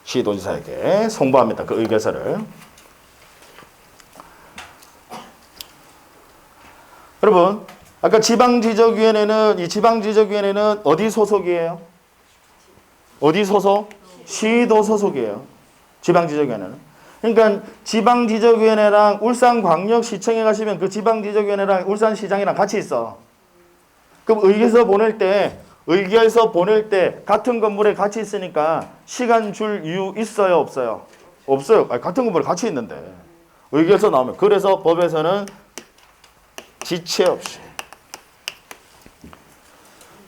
Speaker 1: 시도지사에게 송부합니다. 그 의결서를. 여러분, 아까 이 지방지적위원회는 어디 소속이에요? 어디 소속? 시도 소속이에요. 지방지적위원회는. 그러니까 지방지적위원회랑 울산광역시청에 가시면 그 지방지적위원회랑 울산시장이랑 같이 있어. 그럼 의결서 보낼 때 같은 건물에 같이 있으니까 시간 줄 이유 있어요, 없어요? 없어요. 아니, 같은 건물에 같이 있는데. 의결서 나오면. 그래서 법에서는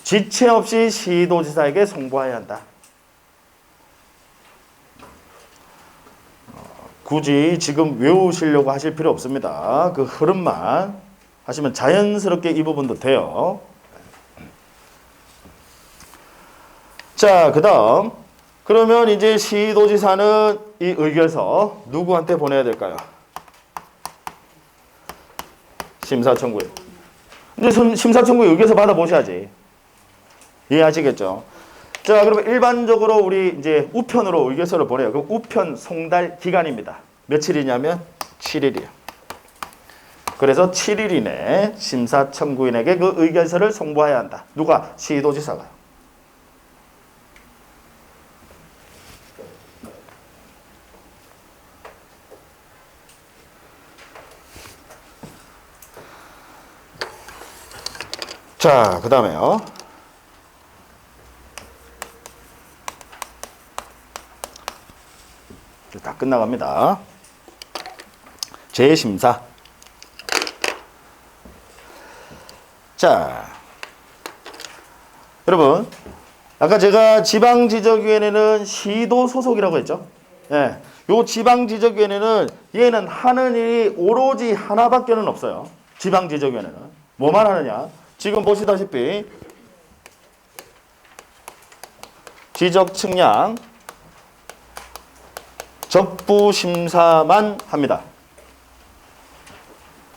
Speaker 1: 지체 없이 시도지사에게 송부해야 한다. 굳이 지금 외우시려고 하실 필요 없습니다. 그 흐름만 하시면 자연스럽게 이 부분도 돼요. 자, 그 다음. 그러면 이제 시도지사는 이 의결서 누구한테 보내야 될까요? 심사청구에. 이제 심사청구에 의결서 받아보셔야지. 이해하시겠죠? 자, 그러면 일반적으로 우리 이제 우편으로 의결서를 보내요. 그럼 우편 송달 기간입니다. 며칠이냐면 7일이에요. 그래서 7일 이내 심사청구인에게 그 의결서를 송부해야 한다. 누가? 시도지사가요. 자, 그 다음에요. 다 끝나갑니다. 재심사. 자, 여러분, 아까 제가 지방지적위원회는 시도 소속이라고 했죠. 예, 요 지방지적위원회는 얘는 하는 일이 오로지 하나밖에는 없어요. 지방지적위원회는 뭐만 하느냐? 지금 보시다시피 지적 측량 적부심사만 합니다.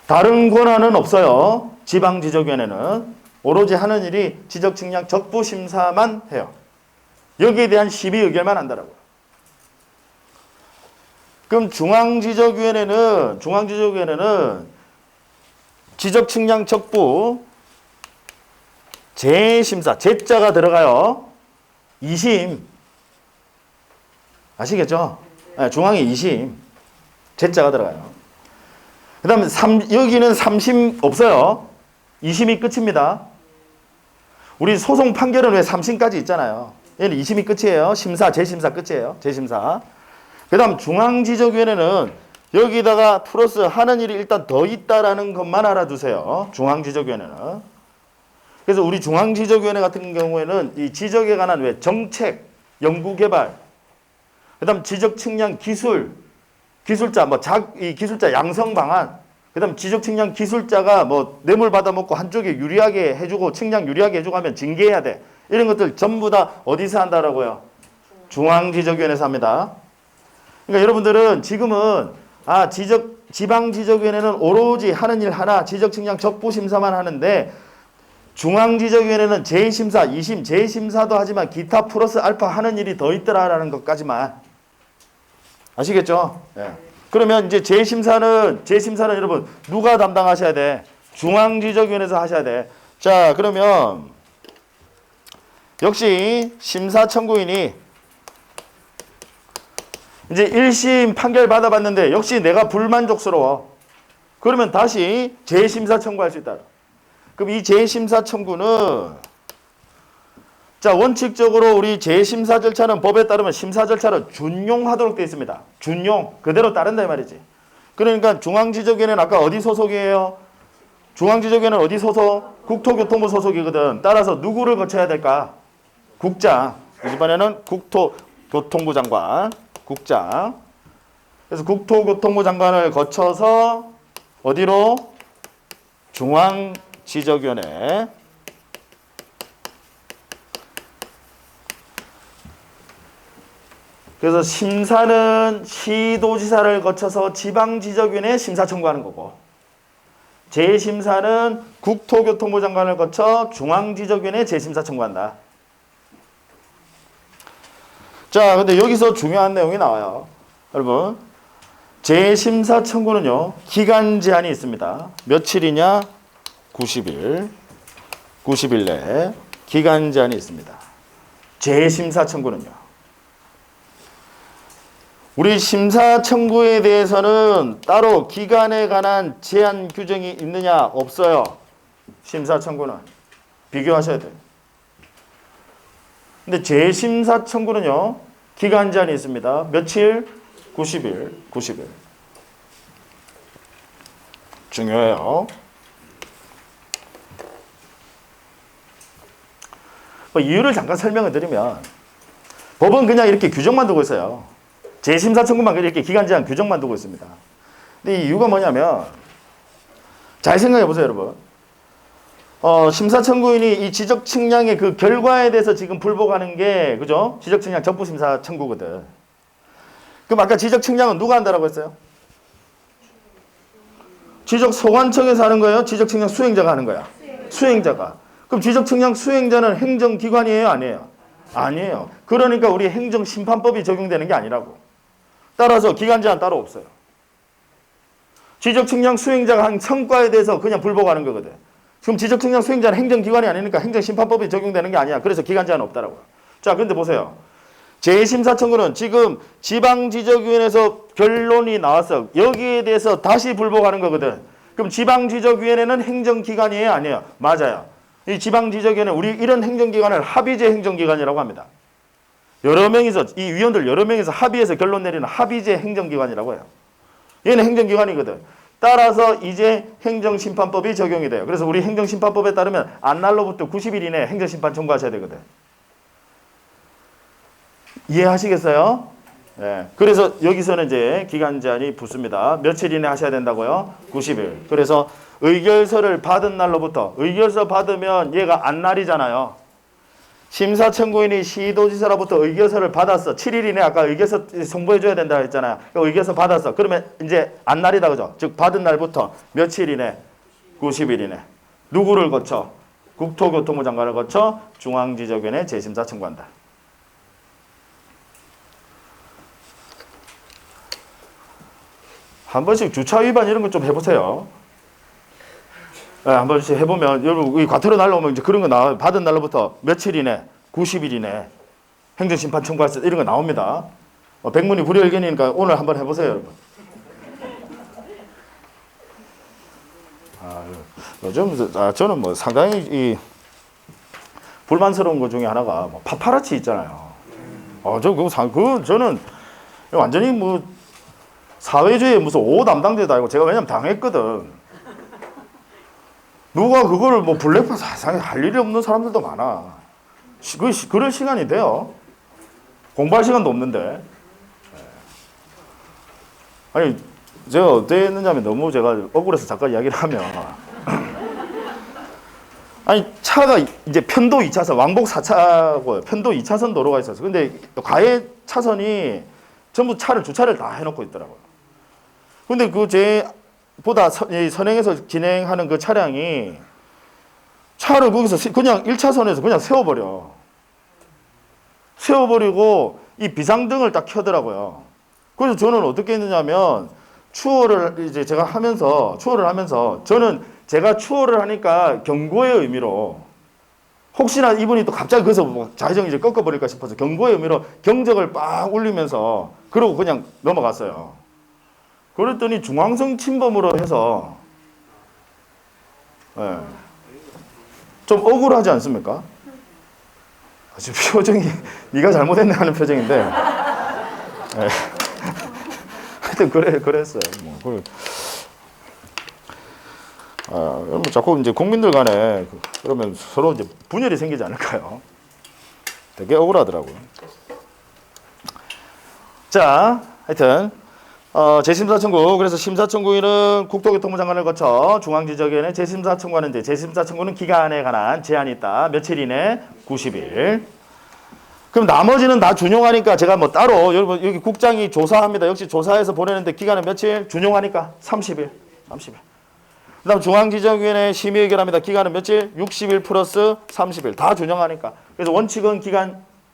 Speaker 1: 다른 권한은 없어요. 지방지적위원회는 오로지 하는 일이 지적 측량 적부심사만 해요. 여기에 대한 시비 의결만 한다라고요. 그럼 중앙지적위원회는 지적 측량 적부 재심사, 재자가 들어가요. 2심. 아시겠죠? 네, 중앙에 2심. 재자가 들어가요. 그 다음에 여기는 3심 없어요. 2심이 끝입니다. 우리 소송 판결은 왜 3심까지 있잖아요. 얘는 2심이 끝이에요. 심사, 재심사 끝이에요. 재심사. 그 다음 중앙지적위원회는 여기다가 플러스 하는 일이 일단 더 있다라는 것만 알아두세요. 중앙지적위원회는. 그래서 우리 중앙지적위원회 같은 경우에는 이 지적에 관한 왜 정책, 연구개발, 그 다음 지적 측량 기술, 기술자, 이 기술자 양성 방안, 그 다음 지적 측량 기술자가 뇌물 받아먹고 한쪽에 유리하게 해주고 측량 유리하게 해주고 하면 징계해야 돼. 이런 것들 전부 다 어디서 한다라고요? 중앙지적위원회에서 합니다. 그러니까 여러분들은 지금은 지방지적위원회는 오로지 하는 일 하나, 지적 측량 적부심사만 하는데 중앙지적위원회는 재심사, 2심, 재심사도 하지만 기타 플러스 알파 하는 일이 더 있더라라는 것까지만. 아시겠죠? 예. 그러면 이제 재심사는 여러분 누가 담당하셔야 돼? 중앙지적위원회에서 하셔야 돼. 자, 그러면 역시 심사청구인이 이제 1심 판결 받아봤는데 역시 내가 불만족스러워. 그러면 다시 재심사 청구할 수 있다. 그럼 이 재심사 청구는 자, 원칙적으로 우리 재심사 절차는 법에 따르면 심사 절차를 준용하도록 되어 있습니다. 준용. 그대로 따른다 이 말이지. 그러니까 중앙지적위원회는 아까 어디 소속이에요? 중앙지적위원회는 어디 소속? 국토교통부 소속이거든. 따라서 누구를 거쳐야 될까? 국장. 이번에는 국토교통부 장관. 국장. 그래서 국토교통부 장관을 거쳐서 어디로? 중앙지적위원회. 그래서 심사는 시도지사를 거쳐서 지방지적위원회에 심사 청구하는 거고, 재심사는 국토교통부 장관을 거쳐 중앙지적위원회에 재심사 청구한다. 자, 근데 여기서 중요한 내용이 나와요. 여러분, 재심사 청구는요, 기간 제한이 있습니다. 며칠이냐? 90일. 90일 내에 기간 제한이 있습니다. 재심사 청구는요. 우리 심사 청구에 대해서는 따로 기간에 관한 제한 규정이 있느냐? 없어요. 심사 청구는. 비교하셔야 돼요. 근데 재심사 청구는요, 기간 제한이 있습니다. 며칠? 90일. 90일. 중요해요. 이유를 잠깐 설명을 드리면, 법은 그냥 이렇게 규정만 두고 있어요. 재심사 청구만 이렇게 기간 제한 규정만 두고 있습니다. 근데 이 이유가 뭐냐면 잘 생각해 보세요, 여러분. 심사 청구인이 이 지적 측량의 그 결과에 대해서 지금 불복하는 게 그죠? 지적 측량 적부 심사 청구거든. 그럼 아까 지적 측량은 누가 한다라고 했어요? 지적 소관청에서 하는 거예요? 지적 측량 수행자가 하는 거야? 수행자가. 그럼 지적 측량 수행자는 행정기관이에요? 아니에요? 아니에요. 그러니까 우리 행정심판법이 적용되는 게 아니라고. 따라서 기간 제한 따로 없어요. 지적 측량 수행자가 한 성과에 대해서 그냥 불복하는 거거든. 지금 지적 측량 수행자는 행정기관이 아니니까 행정심판법이 적용되는 게 아니야. 그래서 기간 제한 없다라고요. 자, 근데 보세요. 재심사 청구는 지금 지방지적위원회에서 결론이 나왔어. 여기에 대해서 다시 불복하는 거거든. 그럼 지방지적위원회는 행정기관이에요? 아니에요? 맞아요. 이 지방지적위원회, 우리 이런 행정기관을 합의제 행정기관이라고 합니다. 여러 명이서, 이 위원들 여러 명이서 합의해서 결론 내리는 합의제 행정기관이라고 해요. 얘는 행정기관이거든. 따라서 이제 행정심판법이 적용이 돼요. 그래서 우리 행정심판법에 따르면 안날로부터 90일 이내에 행정심판 청구하셔야 되거든. 이해하시겠어요? 네. 그래서 여기서는 이제 기간 제한이 붙습니다. 며칠 이내 하셔야 된다고요? 90일. 그래서 의결서를 받은 날로부터, 의결서 받으면 얘가 안날이잖아요. 심사 청구인이 시도지사로부터 의결서를 받았어. 7일 이내 아까 의결서 송부해줘야 된다고 했잖아요. 의결서 받았어. 그러면 이제 안날이다 그죠? 즉 받은 날부터 며칠 이내? 90일 이내. 누구를 거쳐? 국토교통부 장관을 거쳐 중앙지적위원회 재심사 청구한다. 한 번씩 주차 위반 이런 거 좀 해보세요. 네, 한 번씩 해보면 여러분 이 과태료 날라오면 이제 그런 거 나와요. 받은 날로부터 며칠 이내, 90일 이내 행정심판 청구할 수 이런 거 나옵니다. 백문이 불여일견이니까 오늘 한번 해보세요, 여러분. 요즘 저는 뭐 상당히 이 불만스러운 것 중에 하나가 뭐 파파라치 있잖아요. 저는 완전히 뭐 사회주의 무슨 5호 담당자도 아니고 제가 왜냐면 당했거든. 누가 그거를 뭐 블랙박스 세상에 할 일이 없는 사람들도 많아. 그럴 시간이 돼요. 공부할 시간도 없는데. 아니, 제가 어땠느냐면 너무 제가 억울해서 잠깐 이야기를 하면. 아니, 차가 이제 편도 2차선, 왕복 4차고 편도 2차선 도로가 있었어. 근데 가해 차선이 전부 주차를 다 해놓고 있더라고요. 근데 보다 선행해서 진행하는 그 차량이 차를 거기서 그냥 1차선에서 그냥 세워버리고 이 비상등을 딱 켜더라고요. 그래서 저는 어떻게 했느냐면 추월을 하면서 저는 제가 추월을 하니까 경고의 의미로 혹시나 이분이 또 갑자기 거기서 뭐 좌회전 이제 꺾어버릴까 싶어서 경고의 의미로 경적을 빡 울리면서 그러고 그냥 넘어갔어요. 그랬더니 중앙성 침범으로 해서 좀 억울하지 않습니까? 지금 표정이 네가 잘못했네 하는 표정인데 하여튼 그랬어요. 여러분 자꾸 이제 국민들 간에 그러면 서로 이제 분열이 생기지 않을까요? 되게 억울하더라고요. 자, 하여튼 재심사 청구. 그래서 심사 청구인은 국토교통부 장관을 거쳐 중앙지적위원회 재심사 청구하는데 재심사 청구는 기간에 관한 제한이 있다. 며칠 이내? 90일. 그럼 나머지는 다 준용하니까 제가 뭐 따로 여러분 여기 국장이 조사합니다. 역시 조사해서 보내는데 기간은 며칠? 준용하니까 30일. 그다음 중앙지적위원회 심의 의결합니다. 기간은 며칠? 60일 플러스 30일. 다 준용하니까. 그래서 원칙은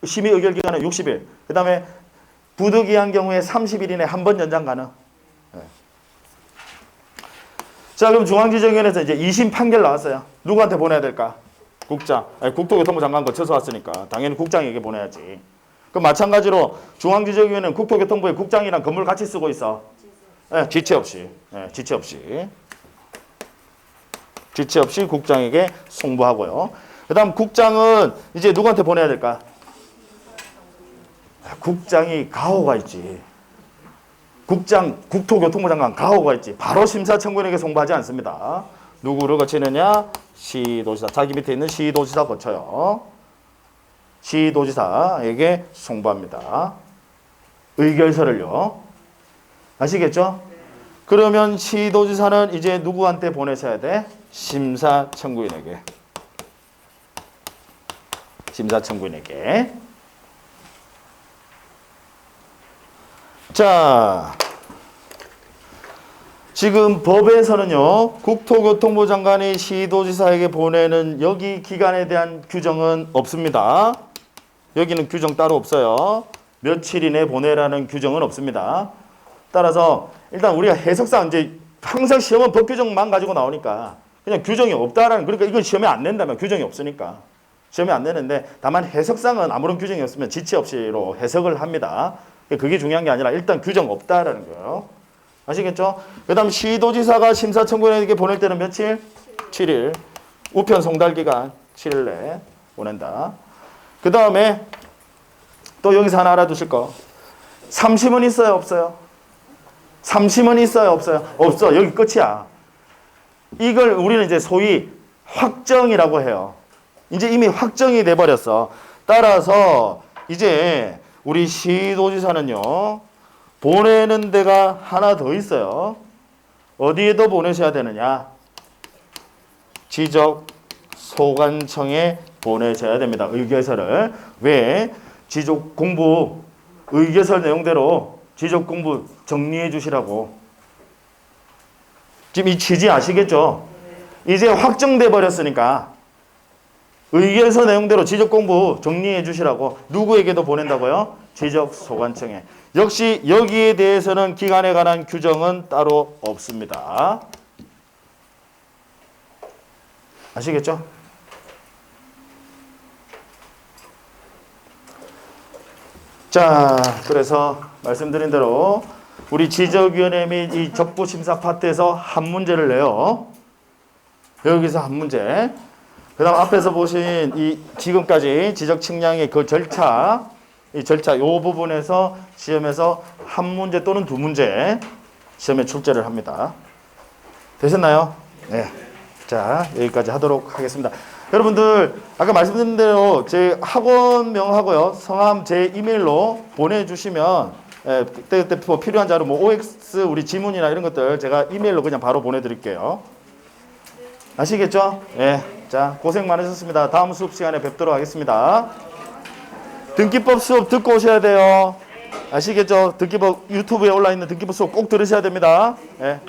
Speaker 1: 심의 의결 기간은 60일. 그다음에 부득이한 경우에 30일 이내 한 번 연장 가능. 자, 그럼 중앙지적위원회에서 이제 2심 판결 나왔어요. 누구한테 보내야 될까? 국토교통부 장관 거쳐서 왔으니까 당연히 국장에게 보내야지. 그럼 마찬가지로 중앙지적위원회는 국토교통부의 국장이랑 건물 같이 쓰고 있어. 지체 없이 국장에게 송부하고요. 그다음 국장은 이제 누구한테 보내야 될까? 국장이 가호가 있지. 국토교통부 장관 가호가 있지. 바로 심사청구인에게 송부하지 않습니다. 누구를 거치느냐? 시도지사. 자기 밑에 있는 시도지사 거쳐요. 시도지사에게 송부합니다. 의결서를요. 아시겠죠? 그러면 시도지사는 이제 누구한테 보내셔야 돼? 심사청구인에게. 심사청구인에게. 자, 지금 법에서는요, 국토교통부 장관이 시도지사에게 보내는 여기 기간에 대한 규정은 없습니다. 여기는 규정 따로 없어요. 며칠 이내 보내라는 규정은 없습니다. 따라서 일단 우리가 해석상 이제 항상 시험은 법 규정만 가지고 나오니까 그냥 규정이 없다라는, 그러니까 이건 시험에 안 낸다면 규정이 없으니까 시험에 안 내는데, 다만 해석상은 아무런 규정이 없으면 지체 없이로 해석을 합니다. 그게 중요한 게 아니라 일단 규정 없다라는 거예요. 아시겠죠? 그 다음 시도지사가 심사청구인에게 보낼 때는 며칠? 7일. 우편 송달 기간 7일 내에 보낸다. 그 다음에 또 여기서 하나 알아두실 거. 삼심은 있어요, 없어요? 삼심은 있어요, 없어요? 없어. 여기 끝이야. 이걸 우리는 이제 소위 확정이라고 해요. 이제 이미 확정이 돼버렸어. 따라서 이제 우리 시도지사는요, 보내는 데가 하나 더 있어요. 어디에도 보내셔야 되느냐? 지적소관청에 보내셔야 됩니다. 의결서를. 왜? 지적공부 의결서 내용대로 지적공부 정리해 주시라고. 지금 이 취지 아시겠죠? 이제 확정돼 버렸으니까 의결서 내용대로 지적공부 정리해 주시라고. 누구에게도 보낸다고요? 지적소관청에. 역시 여기에 대해서는 기간에 관한 규정은 따로 없습니다. 아시겠죠? 자, 그래서 말씀드린 대로 우리 지적위원회 및 이 적부심사 파트에서 한 문제를 내요. 여기서 한 문제. 그 다음 앞에서 보신 이 지금까지 지적 측량의 그 절차, 이 절차 요 부분에서 시험에서 한 문제 또는 두 문제 시험에 출제를 합니다. 되셨나요? 네. 자, 여기까지 하도록 하겠습니다. 여러분들 아까 말씀드린 대로 제 학원명하고요, 성함 제 이메일로 보내주시면 그때 뭐 필요한 자료, 뭐 OX 우리 지문이나 이런 것들 제가 이메일로 그냥 바로 보내드릴게요. 아시겠죠? 예. 자, 고생 많으셨습니다. 다음 수업 시간에 뵙도록 하겠습니다. 등기법 수업 듣고 오셔야 돼요. 아시겠죠? 등기법 유튜브에 올라 있는 등기법 수업 꼭 들으셔야 됩니다. 예.